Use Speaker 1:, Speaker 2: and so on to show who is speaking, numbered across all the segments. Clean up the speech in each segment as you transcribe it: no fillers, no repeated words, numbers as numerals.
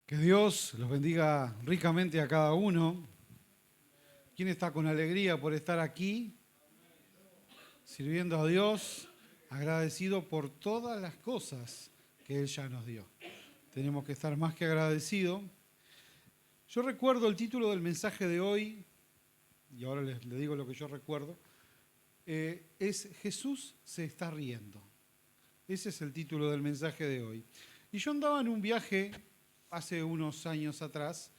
Speaker 1: Que Dios los bendiga ricamente a cada uno. ¿Quién está con alegría por estar aquí, sirviendo a Dios, agradecido por todas las cosas que Él ya nos dio? Tenemos que estar más que agradecidos. Yo recuerdo el título del mensaje de hoy, y ahora les digo lo que yo recuerdo, es Jesús se está riendo. Ese es el título del mensaje de hoy. Y yo andaba en un viaje hace unos años atrás,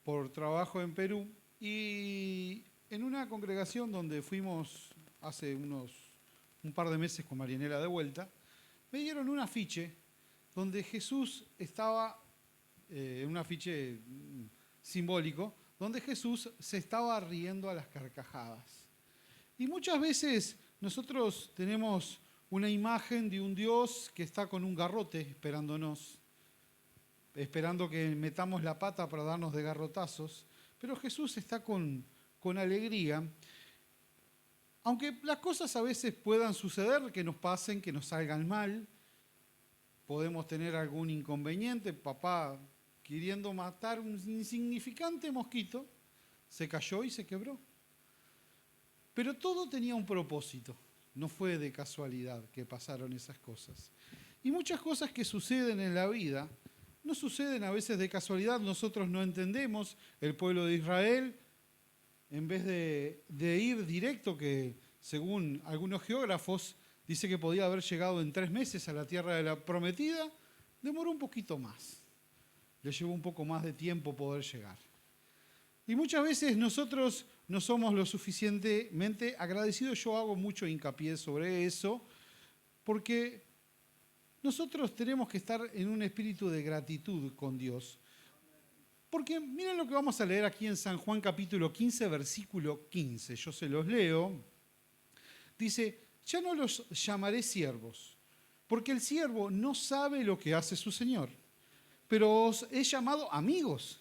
Speaker 1: por trabajo en Perú, y en una congregación donde fuimos hace un par de meses con Marianela de vuelta, me dieron un afiche donde Jesús estaba, un afiche simbólico, donde Jesús se estaba riendo a las carcajadas. Y muchas veces nosotros tenemos una imagen de un Dios que está con un garrote esperándonos, esperando que metamos la pata para darnos de garrotazos, pero Jesús está con alegría. Aunque las cosas a veces puedan suceder, que nos pasen, que nos salgan mal, podemos tener algún inconveniente, papá queriendo matar un insignificante mosquito, se cayó y se quebró. Pero todo tenía un propósito, no fue de casualidad que pasaron esas cosas. Y muchas cosas que suceden en la vida no suceden a veces de casualidad, nosotros no entendemos. El pueblo de Israel, en vez de ir directo, que según algunos geógrafos dice que podía haber llegado en 3 meses a la tierra de la prometida, demoró un poquito más. Le llevó un poco más de tiempo poder llegar. Y muchas veces nosotros no somos lo suficientemente agradecidos. Yo hago mucho hincapié sobre eso, porque nosotros tenemos que estar en un espíritu de gratitud con Dios. Porque miren lo que vamos a leer aquí en San Juan capítulo 15, versículo 15. Yo se los leo. Dice, ya no los llamaré siervos, porque el siervo no sabe lo que hace su Señor. Pero os he llamado amigos,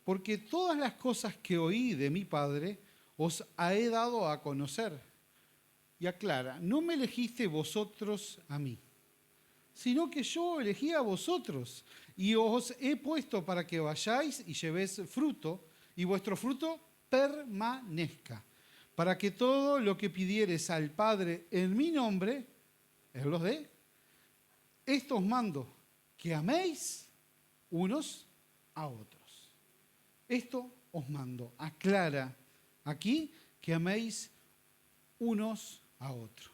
Speaker 1: porque todas las cosas que oí de mi Padre os he dado a conocer. Y aclara, no me elegiste vosotros a mí, sino que yo elegí a vosotros y os he puesto para que vayáis y llevéis fruto, y vuestro fruto permanezca, para que todo lo que pidiereis al Padre en mi nombre, Él los dé. Esto os mando, que améis unos a otros. Esto os mando, aclara aquí, que améis unos a otros.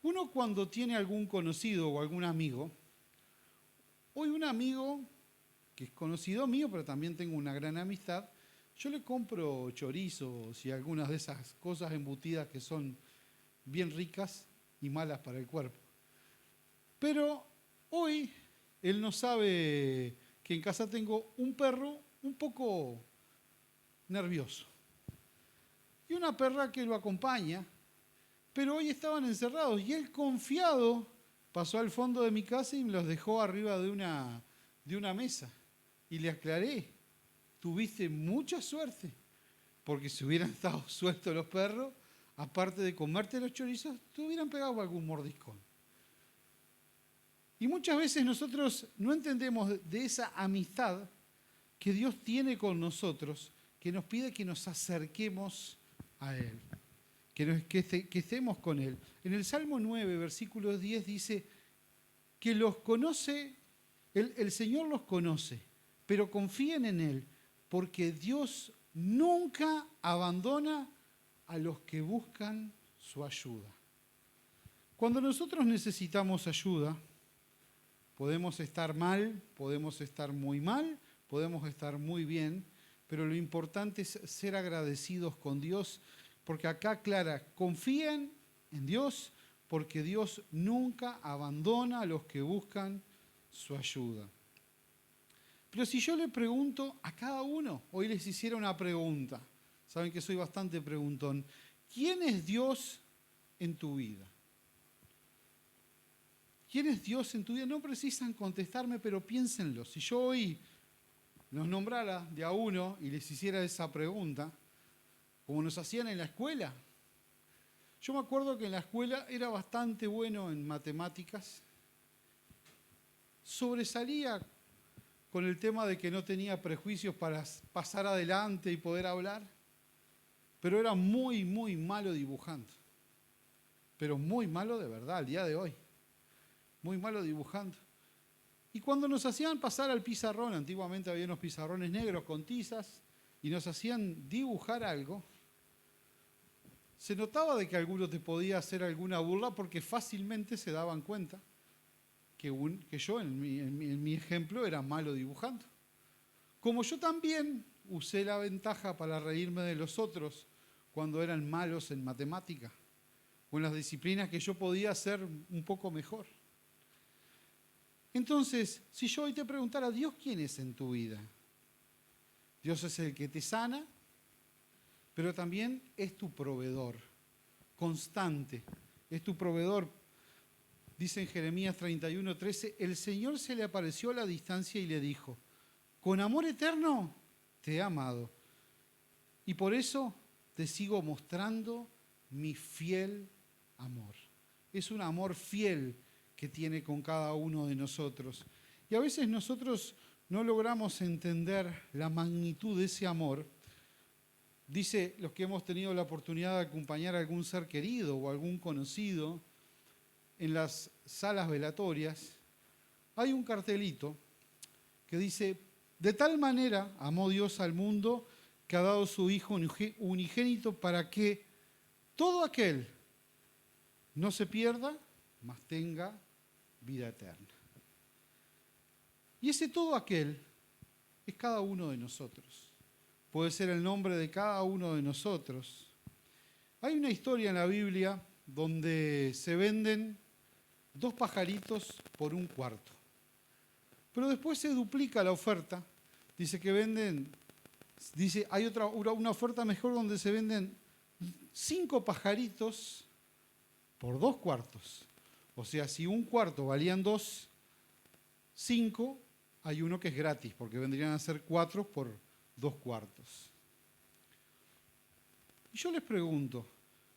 Speaker 1: Uno cuando tiene algún conocido o algún amigo, hoy un amigo que es conocido mío, pero también tengo una gran amistad, yo le compro chorizos y algunas de esas cosas embutidas que son bien ricas y malas para el cuerpo. Pero hoy él no sabe que en casa tengo un perro un poco nervioso y una perra que lo acompaña. Pero hoy estaban encerrados y él confiado pasó al fondo de mi casa y me los dejó arriba de una mesa. Y le aclaré, tuviste mucha suerte, porque si hubieran estado sueltos los perros, aparte de comerte los chorizos, te hubieran pegado algún mordiscón. Y muchas veces nosotros no entendemos de esa amistad que Dios tiene con nosotros, que nos pide que nos acerquemos a Él. Que estemos con Él. En el Salmo 9, versículo 10 dice que los conoce, el Señor los conoce, pero confíen en Él, porque Dios nunca abandona a los que buscan su ayuda. Cuando nosotros necesitamos ayuda, podemos estar mal, podemos estar muy mal, podemos estar muy bien, pero lo importante es ser agradecidos con Dios. Porque acá aclara, confíen en Dios, porque Dios nunca abandona a los que buscan su ayuda. Pero si yo le pregunto a cada uno, hoy les hiciera una pregunta, saben que soy bastante preguntón, ¿quién es Dios en tu vida? ¿Quién es Dios en tu vida? No precisan contestarme, pero piénsenlo. Si yo hoy los nombrara de a uno y les hiciera esa pregunta, como nos hacían en la escuela. Yo me acuerdo que en la escuela era bastante bueno en matemáticas. Sobresalía con el tema de que no tenía prejuicios para pasar adelante y poder hablar, pero era muy, muy malo dibujando. Pero muy malo de verdad, al día de hoy. Muy malo dibujando. Y cuando nos hacían pasar al pizarrón, antiguamente había unos pizarrones negros con tizas, y nos hacían dibujar algo, se notaba de que alguno te podía hacer alguna burla porque fácilmente se daban cuenta que yo en mi ejemplo era malo dibujando. Como yo también usé la ventaja para reírme de los otros cuando eran malos en matemática o en las disciplinas que yo podía hacer un poco mejor. Entonces, si yo hoy te preguntara, ¿Dios quién es en tu vida? Dios es el que te sana, pero también es tu proveedor, constante, es tu proveedor. Dice en Jeremías 31:13, el Señor se le apareció a la distancia y le dijo, con amor eterno te he amado, y por eso te sigo mostrando mi fiel amor. Es un amor fiel que tiene con cada uno de nosotros. Y a veces nosotros no logramos entender la magnitud de ese amor. Dice, los que hemos tenido la oportunidad de acompañar a algún ser querido o algún conocido en las salas velatorias, hay un cartelito que dice, de tal manera amó Dios al mundo que ha dado su Hijo unigénito para que todo aquel no se pierda, mas tenga vida eterna. Y ese todo aquel es cada uno de nosotros. Puede ser el nombre de cada uno de nosotros. Hay una historia en la Biblia donde se venden 2 pajaritos por un cuarto. Pero después se duplica la oferta. Dice que hay una oferta mejor donde se venden 5 pajaritos por 2 cuartos. O sea, si un cuarto valían 2, 5, hay uno que es gratis, porque vendrían a ser 4 por 2 cuartos. Y yo les pregunto,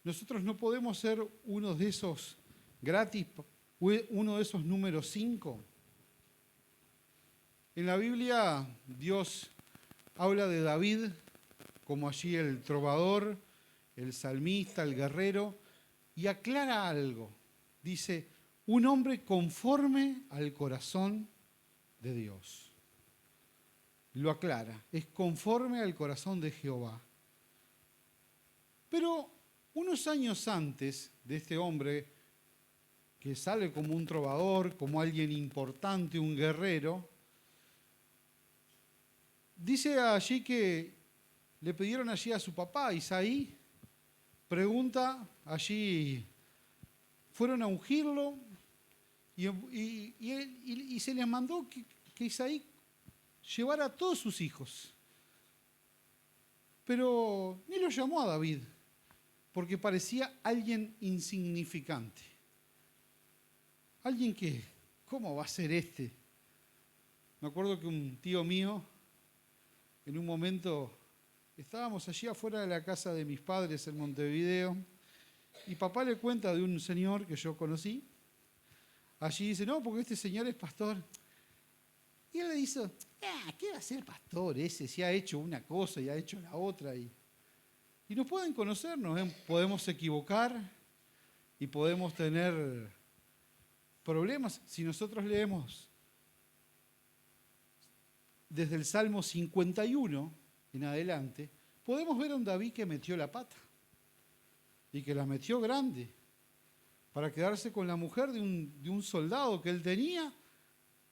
Speaker 1: ¿nosotros no podemos ser uno de esos gratis, uno de esos números 5? En la Biblia, Dios habla de David como allí el trovador, el salmista, el guerrero, y aclara algo. Dice, un hombre conforme al corazón de Dios. Lo aclara, es conforme al corazón de Jehová. Pero unos años antes de este hombre, que sale como un trovador, como alguien importante, un guerrero, dice allí que le pidieron allí a su papá, Isaí, pregunta allí, fueron a ungirlo y se les mandó que Isaí llevara a todos sus hijos. Pero ni lo llamó a David, porque parecía alguien insignificante. Alguien que, ¿cómo va a ser este? Me acuerdo que un tío mío, en un momento, estábamos allí afuera de la casa de mis padres en Montevideo, y papá le cuenta de un señor que yo conocí. Allí dice, no, porque este señor es pastor. Y él le dice, ¿qué va a ser pastor ese? Si ha hecho una cosa y ha hecho la otra. Y nos pueden conocernos, podemos equivocar y podemos tener problemas. Si nosotros leemos desde el Salmo 51 en adelante, podemos ver a un David que metió la pata y que la metió grande para quedarse con la mujer de un soldado que él tenía,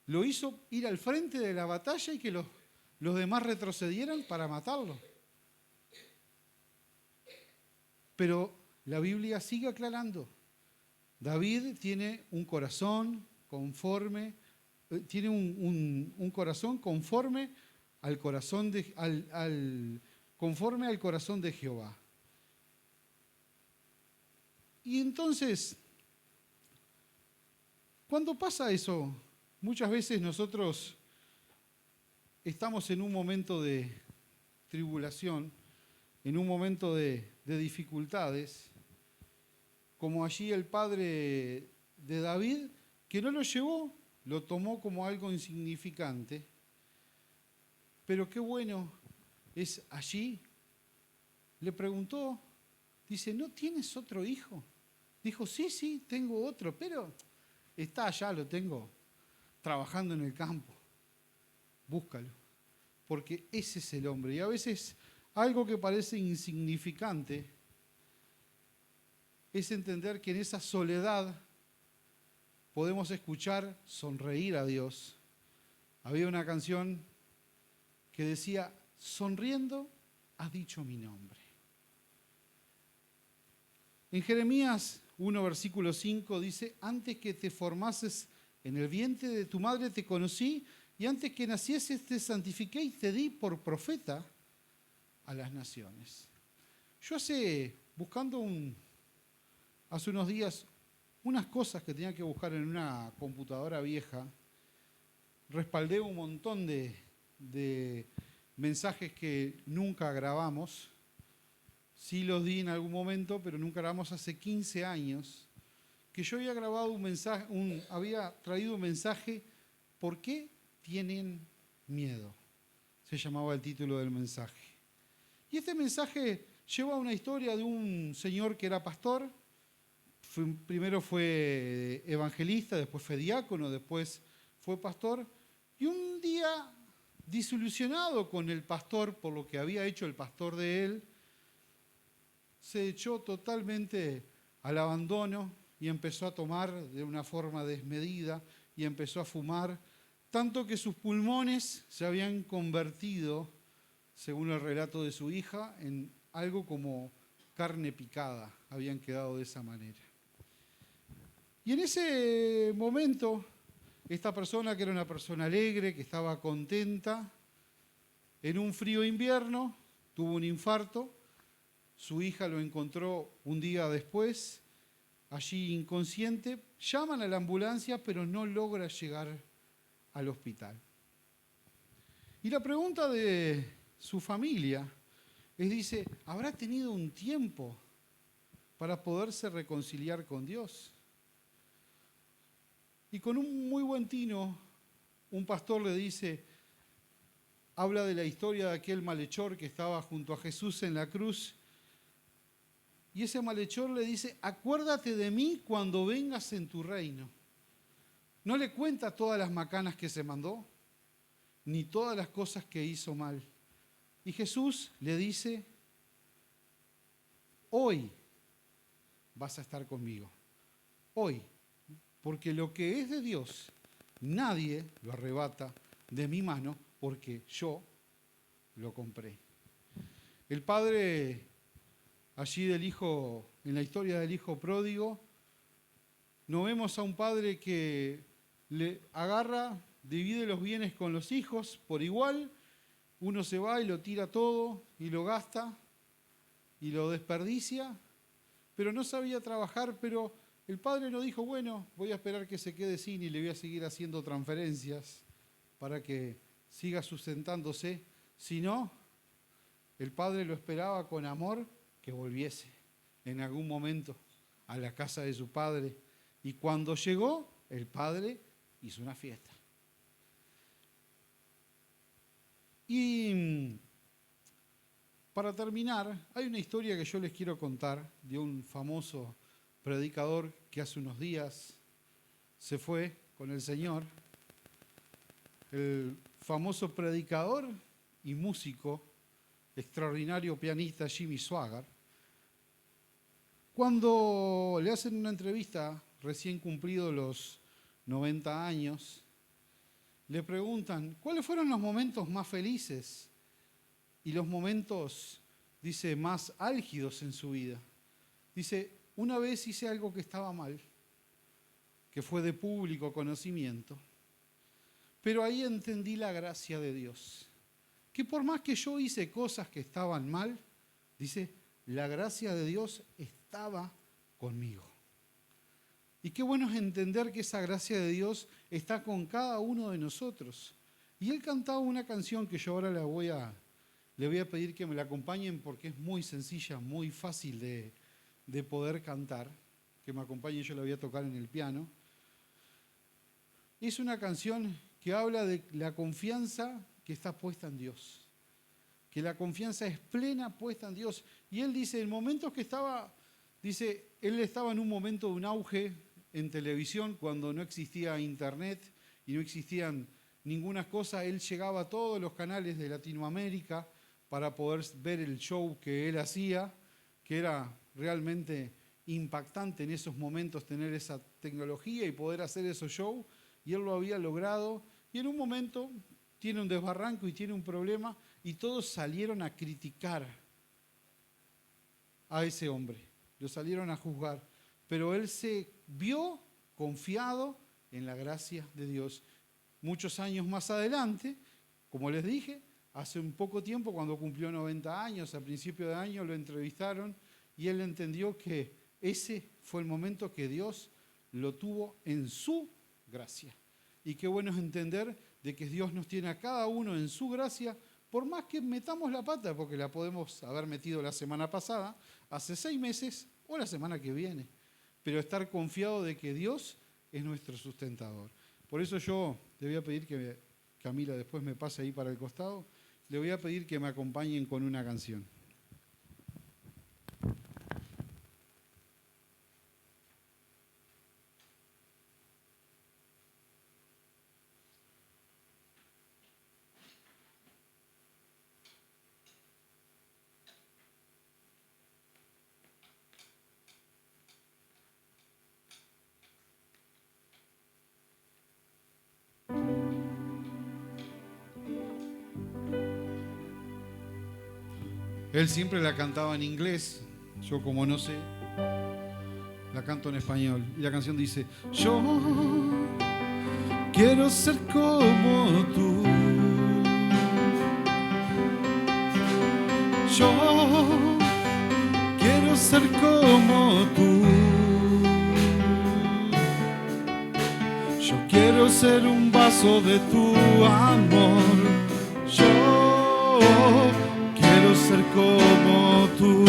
Speaker 1: lo hizo ir al frente de la batalla y que los demás retrocedieran para matarlo. Pero la Biblia sigue aclarando, David tiene un corazón conforme, conforme al corazón conforme al corazón de Jehová. Y entonces, cuando pasa eso, muchas veces nosotros estamos en un momento de tribulación, en un momento de dificultades, como allí el padre de David, que no lo llevó, lo tomó como algo insignificante, pero qué bueno es allí. Le preguntó, dice, ¿no tienes otro hijo? Dijo, sí, tengo otro, pero está allá, lo tengo, trabajando en el campo. Búscalo, porque ese es el hombre. Y a veces algo que parece insignificante es entender que en esa soledad podemos escuchar sonreír a Dios. Había una canción que decía, sonriendo has dicho mi nombre. En Jeremías 1, versículo 5 dice, antes que te formases en el vientre de tu madre te conocí, y antes que nacieses te santifiqué y te di por profeta a las naciones. Yo buscando hace unos días unas cosas que tenía que buscar en una computadora vieja, respaldé un montón de mensajes que nunca grabamos. Sí los di en algún momento, pero nunca grabamos hace 15 años, que yo había grabado un mensaje, había traído un mensaje, ¿por qué tienen miedo? Se llamaba el título del mensaje. Y este mensaje lleva una historia de un señor que era pastor, primero fue evangelista, después fue diácono, después fue pastor, y un día, desilusionado con el pastor por lo que había hecho el pastor de él, se echó totalmente al abandono y empezó a tomar de una forma desmedida y empezó a fumar, tanto que sus pulmones se habían convertido, según el relato de su hija, en algo como carne picada, habían quedado de esa manera. Y en ese momento, esta persona, que era una persona alegre, que estaba contenta, en un frío invierno, tuvo un infarto. Su hija lo encontró un día después, allí inconsciente. Llaman a la ambulancia, pero no logra llegar al hospital. Y la pregunta de su familia dice, ¿habrá tenido un tiempo para poderse reconciliar con Dios? Y con un muy buen tino, un pastor le dice, habla de la historia de aquel malhechor que estaba junto a Jesús en la cruz. Y ese malhechor le dice, acuérdate de mí cuando vengas en tu reino. No le cuenta todas las macanas que se mandó, ni todas las cosas que hizo mal. Y Jesús le dice, hoy vas a estar conmigo. Hoy. Porque lo que es de Dios, nadie lo arrebata de mi mano, porque yo lo compré. El padre, allí del hijo, en la historia del hijo pródigo, no vemos a un padre que le agarra, divide los bienes con los hijos por igual, uno se va y lo tira todo y lo gasta y lo desperdicia, pero no sabía trabajar, pero el padre no dijo, bueno, voy a esperar que se quede sin y le voy a seguir haciendo transferencias para que siga sustentándose, sino el padre lo esperaba con amor que volviese en algún momento a la casa de su padre. Y cuando llegó, el padre hizo una fiesta. Y para terminar, hay una historia que yo les quiero contar de un famoso predicador que hace unos días se fue con el Señor, el famoso predicador y músico, extraordinario pianista Jimmy Swaggart. Cuando le hacen una entrevista, recién cumplidos los 90 años, le preguntan, ¿cuáles fueron los momentos más felices y los momentos, dice, más álgidos en su vida? Dice, una vez hice algo que estaba mal, que fue de público conocimiento, pero ahí entendí la gracia de Dios, que por más que yo hice cosas que estaban mal, dice, la gracia de Dios estaba conmigo. Y qué bueno es entender que esa gracia de Dios está con cada uno de nosotros. Y él cantaba una canción que yo ahora le voy a pedir que me la acompañen porque es muy sencilla, muy fácil de poder cantar. Que me acompañen, yo la voy a tocar en el piano. Es una canción que habla de la confianza que está puesta en Dios, que la confianza es plena puesta en Dios. Y él dice, en momentos que él estaba en un momento de un auge en televisión, cuando no existía internet y no existían ninguna cosa, él llegaba a todos los canales de Latinoamérica para poder ver el show que él hacía, que era realmente impactante en esos momentos tener esa tecnología y poder hacer esos shows, y él lo había logrado, y en un momento tiene un desbarranco y tiene un problema, y todos salieron a criticar a ese hombre, lo salieron a juzgar, pero él se vio confiado en la gracia de Dios. Muchos años más adelante, como les dije, hace un poco tiempo, cuando cumplió 90 años, a principio de año lo entrevistaron, y él entendió que ese fue el momento que Dios lo tuvo en su gracia. Y qué bueno es entender de que Dios nos tiene a cada uno en su gracia, por más que metamos la pata, porque la podemos haber metido la semana pasada, hace 6 meses o la semana que viene. Pero estar confiado de que Dios es nuestro sustentador. Por eso yo le voy a pedir que Camila después me pase ahí para el costado, le voy a pedir que me acompañen con una canción. Él siempre la cantaba en inglés, yo como no sé, la canto en español. Y la canción dice, yo quiero ser como tú. Yo quiero ser como tú. Yo quiero ser un vaso de tu amor. Yo quiero ser como tú.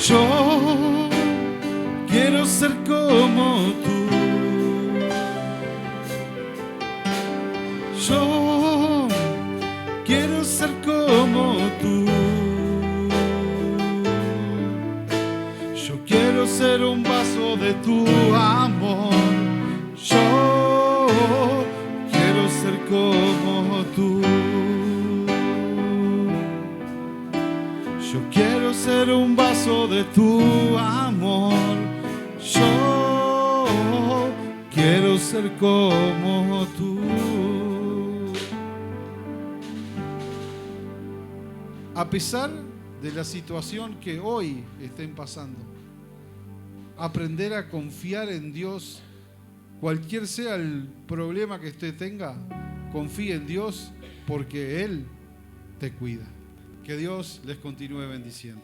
Speaker 1: Yo quiero ser como tú. Yo quiero ser como tú. Yo quiero ser un vaso de tu amor. Yo quiero ser como tú. Yo quiero ser un vaso de tu amor. Yo quiero ser como tú. A pesar de la situación que hoy estén pasando, aprender a confiar en Dios, cualquier sea el problema que usted tenga, confíe en Dios porque Él te cuida. Que Dios les continúe bendiciendo.